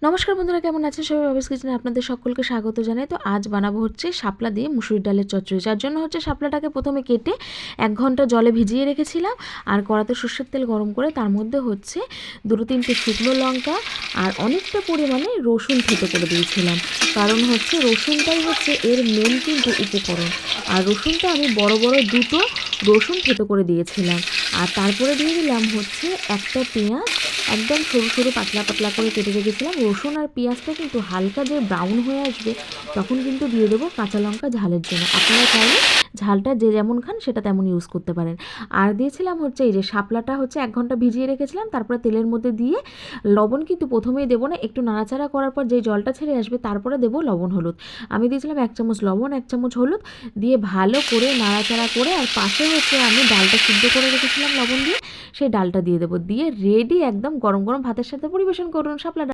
নমস্কার বন্ধুরা, কেমন আছেন সবাই? বাবিস কিচেনে আপনাদের সকলকে স্বাগত জানাই। তো আজ বানাবো হচ্ছে শাপলা দিয়ে মুসুরির ডালের চচ্চড়ি। যার জন্য হচ্ছে শাপলাটাকে প্রথমে কেটে 1 ঘন্টা জলে ভিজিয়ে রেখেছিলাম। আর কড়াতে সর্ষের তেল গরম করে তার মধ্যে হচ্ছে 2-3টে শুকনো লঙ্কা আর অনেকটা পরিমাণে রসুন থেতো করে দিয়েছিলাম। কারণ হচ্ছে রসুনটাই হচ্ছে এর মেন কিন্তু উপকরণ। আর রসুনটা আমি বড় বড় 2টো রসুন থেতো করে দিয়েছিলাম। আর তারপরে দিয়ে দিলাম হচ্ছে একটা পেঁয়াজ, একদম সরু সরু পাতলা পাতলা করে কেটে রেখেছিলাম। রসুন আর পেঁয়াজটা কিন্তু হালকা যে ব্রাউন হয়ে আসবে তখন কিন্তু দিয়ে দেবো কাঁচা লঙ্কা ঝালের জন্য। আপনারা চাইলে ঝালটা যে যেমন খান সেটা তেমন ইউজ করতে পারেন। আর দিয়েছিলাম হচ্ছে এই যে শাপলাটা হচ্ছে 1 ঘন্টা ভিজিয়ে রেখেছিলাম, তারপরে তেলের মধ্যে দিয়ে লবণ কিন্তু প্রথমেই দেবো না, একটু নাড়াচাড়া করার পর যেই জলটা ছেড়ে আসবে তারপরে দেবো লবণ হলুদ। আমি দিয়েছিলাম 1 চামচ লবণ, 1 চামচ হলুদ দিয়ে ভালো করে নাড়াচাড়া করে, আর পাশে হচ্ছে আমি ডালটা সিদ্ধ করে রেখেছিলাম লবণ দিয়ে, সেই ডালটা দিয়ে দেবো। দিয়ে রেডি, একদম গরম গরম ভাতের সাথে পরিবেশন করুন শাপলা ডাল।